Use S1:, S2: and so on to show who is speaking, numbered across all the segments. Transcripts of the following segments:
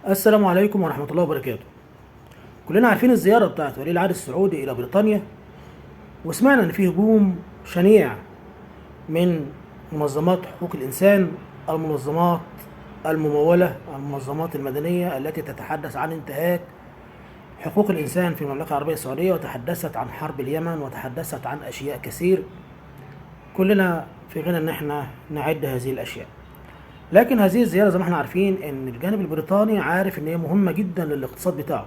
S1: السلام عليكم ورحمة الله وبركاته. كلنا عارفين الزيارة بتاعت ولي العهد السعودي إلى بريطانيا، وسمعنا إن في هجوم شنيع من منظمات حقوق الإنسان، المنظمات الممولة، المنظمات المدنية التي تتحدث عن انتهاك حقوق الإنسان في المملكة العربية السعودية، وتحدثت عن حرب اليمن، وتحدثت عن أشياء كثير. كلنا في غنى إن احنا نعد هذه الأشياء. لكن هذه الزيارة زي ما احنا عارفين ان الجانب البريطاني عارف ان هي مهمة جدا للاقتصاد بتاعه،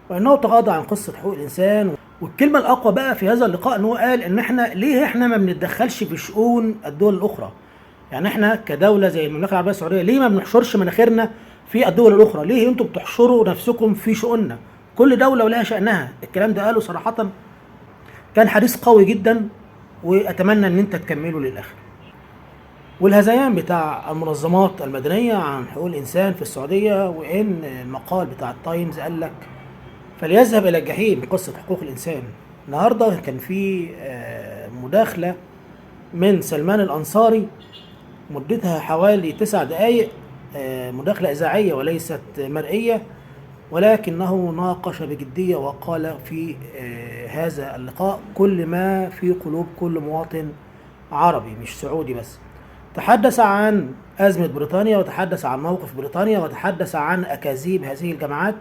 S1: وانه تغاضى عن قصة حقوق الانسان. والكلمة الاقوى بقى في هذا اللقاء ان هو قال ان احنا ما بنتدخلش في شؤون الدول الاخرى. يعني احنا كدولة زي المملكة العربية السعودية ليه ما بنحشرش مناخيرنا في الدول الاخرى؟ ليه انتم بتحشروا نفسكم في شؤوننا؟ كل دولة ولها شأنها. الكلام ده قاله صراحة، كان حديث قوي جدا، واتمنى ان انت تكمله للاخر. والهذيان بتاع المنظمات المدنية عن حقوق الإنسان في السعودية، وإن المقال بتاع التايمز قال لك فليذهب إلى الجحيم قصة حقوق الإنسان. النهاردة كان في مداخلة من سلمان الأنصاري مدتها حوالي 9 دقائق، مداخلة إذاعية وليست مرئية، ولكنه ناقش بجدية وقال في هذا اللقاء كل ما في قلوب كل مواطن عربي مش سعودي بس. تحدث عن أزمة بريطانيا، وتحدث عن موقف بريطانيا، وتحدث عن أكاذيب هذه الجماعات.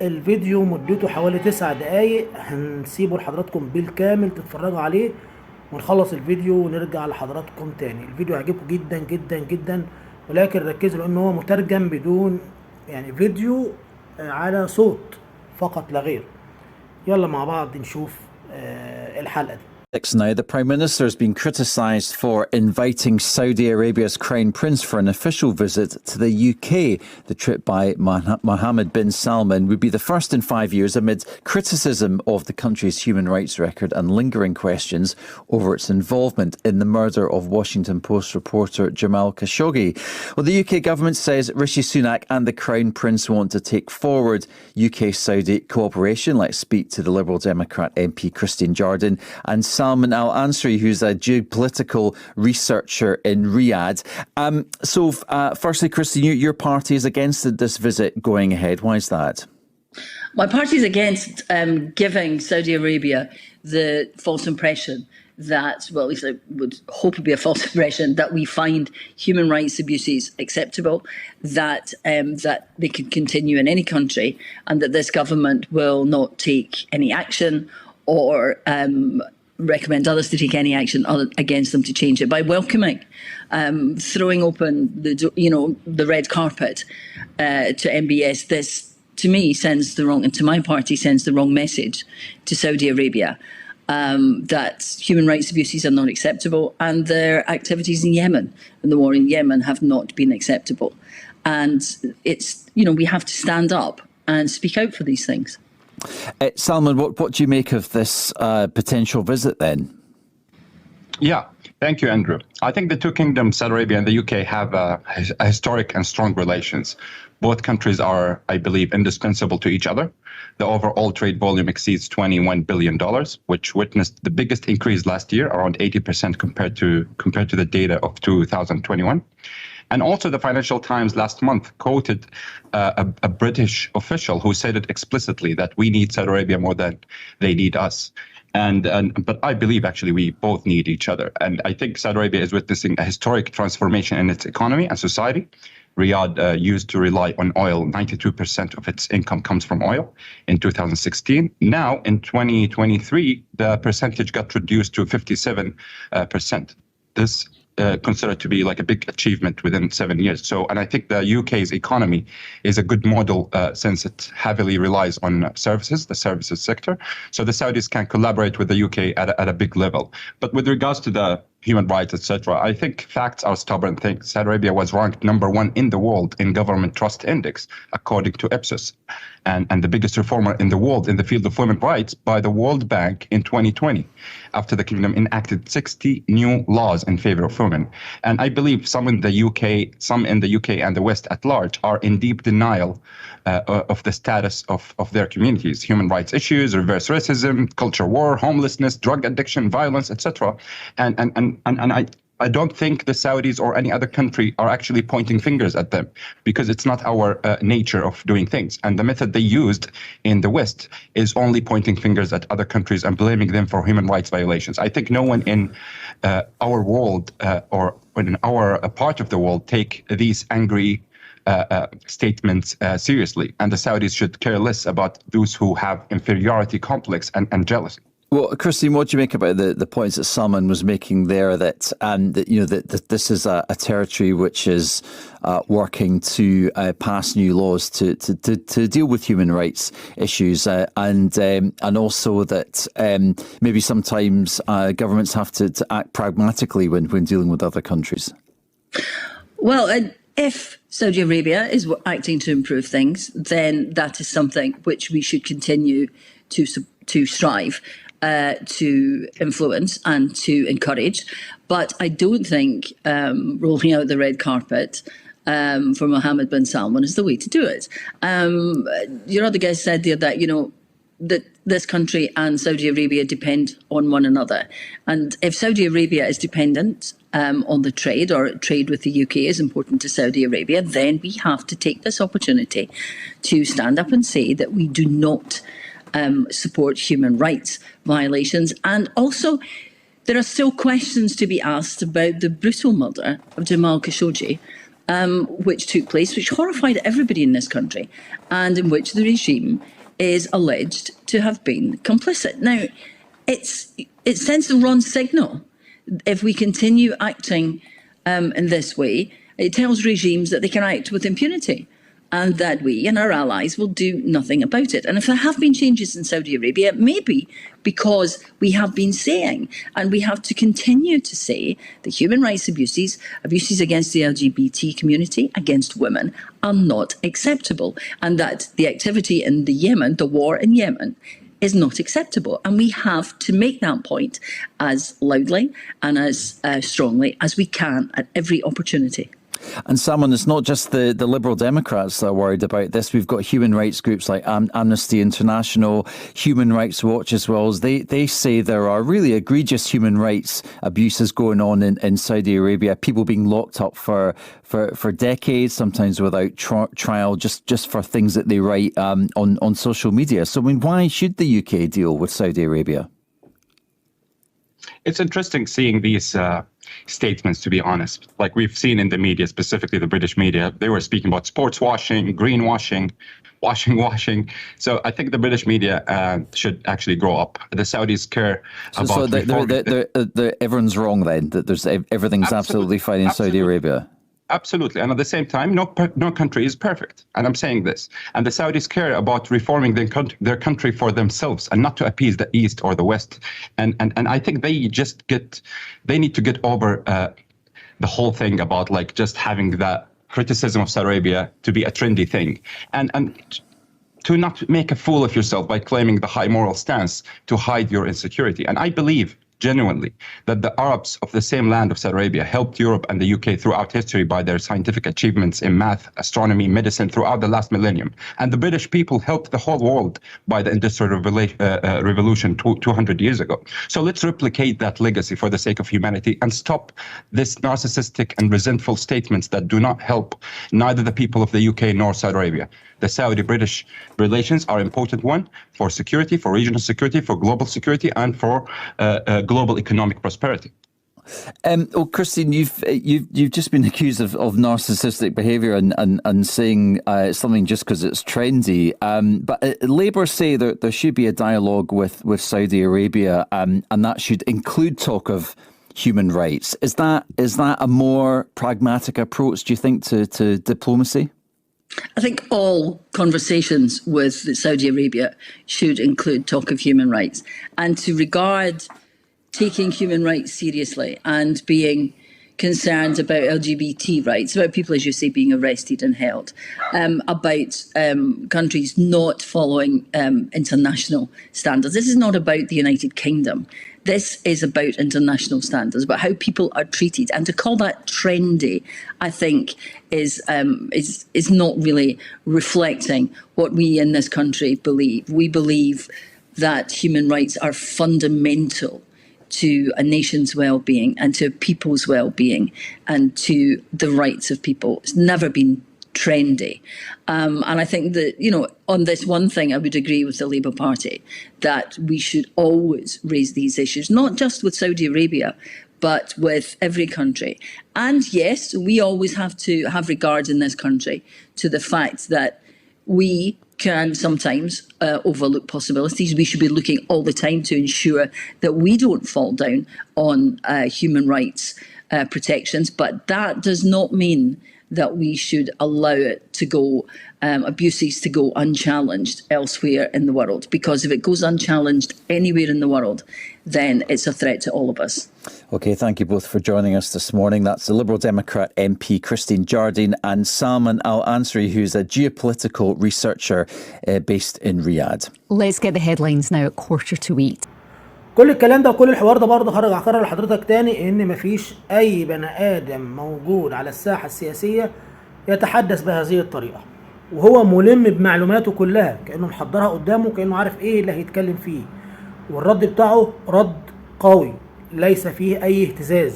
S1: الفيديو مدته حوالي 9 دقايق، هنسيبه لحضراتكم بالكامل تتفرجوا عليه، ونخلص الفيديو ونرجع لحضراتكم تاني. الفيديو هيعجبكم جدا جدا جدا، ولكن ركزوا لأنه هو مترجم بدون فيديو على صوت فقط لا غير. يلا مع بعض نشوف الحلقة دي.
S2: Now, the Prime Minister has been criticised for inviting Saudi Arabia's Crown Prince for an official visit to the UK. The trip by Mohammed bin Salman would be the first in 5 years amid criticism of the country's human rights record and lingering questions over its involvement in the murder of Washington Post reporter Jamal Khashoggi. Well, the UK government says Rishi Sunak and the Crown Prince want to take forward UK-Saudi cooperation. Let's speak to the Liberal Democrat MP Christine Jardine and Salman Al-Ansari, who's a geopolitical researcher in Riyadh. Firstly, Christine, your party is against this visit going ahead. Why is that?
S3: My party is against giving Saudi Arabia the false impression that, well, at least I would hope it would be a false impression, that we find human rights abuses acceptable, that they can continue in any country, and that this government will not take any action or recommend others to take any action against them to change it by welcoming, throwing open the red carpet to MBS. This, to me, sends the wrong, and to my party sends the wrong message to Saudi Arabia, that human rights abuses are not acceptable, and their activities in Yemen and the war in Yemen have not been acceptable. And it's, we have to stand up and speak out for these things.
S2: Salman, what do you make of this potential visit then?
S4: Yeah, thank you, Andrew. I think the two kingdoms, Saudi Arabia and the UK, have a historic and strong relations. Both countries are, I believe, indispensable to each other. The overall trade volume exceeds $21 billion, which witnessed the biggest increase last year, around 80% compared to the data of 2021. And also the Financial Times last month quoted a British official who said it explicitly that we need Saudi Arabia more than they need us. But I believe actually we both need each other. And I think Saudi Arabia is witnessing a historic transformation in its economy and society. Riyadh used to rely on oil. 92% of its income comes from oil in 2016. Now in 2023, the percentage got reduced to 57%. This considered to be like a big achievement within 7 years. And I think the UK's economy is a good model since it heavily relies on the services sector. So the Saudis can collaborate with the UK at a big level. But with regards to the human rights, etc., I think facts are stubborn things. Saudi Arabia was ranked #1 in the world in Government Trust Index, according to Ipsos, and the biggest reformer in the world in the field of women's rights by the World Bank in 2020, after the kingdom enacted 60 new laws in favor of women. And I believe some in the UK and the West at large are in deep denial of the status of their communities, human rights issues, reverse racism, culture war, homelessness, drug addiction, violence, etc. And I don't think the Saudis or any other country are actually pointing fingers at them, because it's not our nature of doing things. And the method they used in the West is only pointing fingers at other countries and blaming them for human rights violations. I think no one in our world or in our part of the world take these angry statements seriously. And the Saudis should care less about those who have inferiority complex and jealousy.
S2: Well, Christine, what do you make about the points that Salman was making there, that that this is a territory which is working to pass new laws to deal with human rights issues, and also that maybe sometimes governments have to act pragmatically when dealing with other countries?
S3: Well, if Saudi Arabia is acting to improve things, then that is something which we should continue to strive to influence and to encourage. But I don't think rolling out the red carpet for Mohammed bin Salman is the way to do it. Your other guest said there that, that this country and Saudi Arabia depend on one another. And if Saudi Arabia is dependent on the trade, or trade with the UK is important to Saudi Arabia, then we have to take this opportunity to stand up and say that we do not support human rights violations. And also, there are still questions to be asked about the brutal murder of Jamal Khashoggi, which took place, which horrified everybody in this country, and in which the regime is alleged to have been complicit. Now, it sends the wrong signal if we continue acting in this way. It tells regimes that they can act with impunity, and that we and our allies will do nothing about it. And if there have been changes in Saudi Arabia, maybe because we have been saying, and we have to continue to say, that human rights abuses against the LGBT community, against women, are not acceptable, and that the activity in the war in Yemen, is not acceptable. And we have to make that point as loudly and as strongly as we can at every opportunity.
S2: And Salman, it's not just the Liberal Democrats that are worried about this. We've got human rights groups like Amnesty International, Human Rights Watch as well. As they say there are really egregious human rights abuses going on in Saudi Arabia, people being locked up for decades, sometimes without trial, just for things that they write on social media. So, I mean, why should the UK deal with Saudi Arabia?
S4: It's interesting seeing these statements, to be honest. Like we've seen in the media, specifically the British media, they were speaking about sports washing, greenwashing, washing. So I think the British media should actually grow up. The Saudis care about...
S2: So everyone's wrong then, that everything's absolutely fine in Saudi Arabia?
S4: Absolutely. And at the same time, no country is perfect. And I'm saying this. And the Saudis care about reforming their country for themselves and not to appease the East or the West. And I think they need to get over the whole thing about like just having the criticism of Saudi Arabia to be a trendy thing. And to not make a fool of yourself by claiming the high moral stance to hide your insecurity. And I believe genuinely that the Arabs of the same land of Saudi Arabia helped Europe and the UK throughout history by their scientific achievements in math, astronomy, medicine throughout the last millennium. And the British people helped the whole world by the Industrial Revolution 200 years ago. So let's replicate that legacy for the sake of humanity and stop this narcissistic and resentful statements that do not help neither the people of the UK nor Saudi Arabia. The Saudi-British relations are an important one for security, for regional security, for global security, and for global economic prosperity.
S2: Well, Christine, you've just been accused of narcissistic behaviour and saying something just because it's trendy. But Labour say that there should be a dialogue with Saudi Arabia, and that should include talk of human rights. Is that a more pragmatic approach, do you think, to diplomacy?
S3: I think all conversations with Saudi Arabia should include talk of human rights, and to regard taking human rights seriously and being concerned about LGBT rights, about people, as you say, being arrested and held, about countries not following international standards. This is not about the United Kingdom. This is about international standards, about how people are treated. And to call that trendy, I think, is not really reflecting what we in this country believe. We believe that human rights are fundamental to a nation's well-being and to a people's well-being and to the rights of people. It's never been trendy. And I think that, on this one thing, I would agree with the Labour Party, that we should always raise these issues, not just with Saudi Arabia, but with every country. And yes, we always have to have regard in this country to the fact that we can sometimes overlook possibilities. We should be looking all the time to ensure that we don't fall down on human rights protections, but that does not mean that we should allow it to go, abuses to go unchallenged elsewhere in the world. Because if it goes unchallenged anywhere in the world, then it's a threat to all of us.
S2: OK, thank you both for joining us this morning. That's the Liberal Democrat MP Christine Jardine and Salman Al-Ansari, who's a geopolitical researcher based in Riyadh.
S5: Let's get the headlines now at 7:45.
S1: كل الكلام ده وكل الحوار ده برضه هكرر لحضرتك تاني ان مفيش اي بني ادم موجود على الساحه السياسيه يتحدث بهذه الطريقه، وهو ملم بمعلوماته كلها كانه محضرها قدامه، كانه عارف ايه اللي هيتكلم فيه، والرد بتاعه رد قوي ليس فيه اي اهتزاز،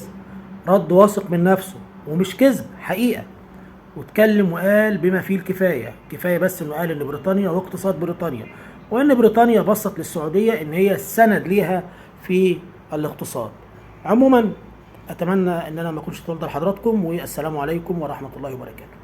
S1: رد واثق من نفسه ومش كذب، حقيقه. واتكلم وقال بما فيه الكفايه، كفايه بس انه قال ان بريطانيا واقتصاد بريطانيا، وان بريطانيا بصت للسعوديه ان هي السند ليها في الاقتصاد. عموما اتمنى ان انا ما اكونش طولت لحضراتكم، والسلام عليكم ورحمه الله وبركاته.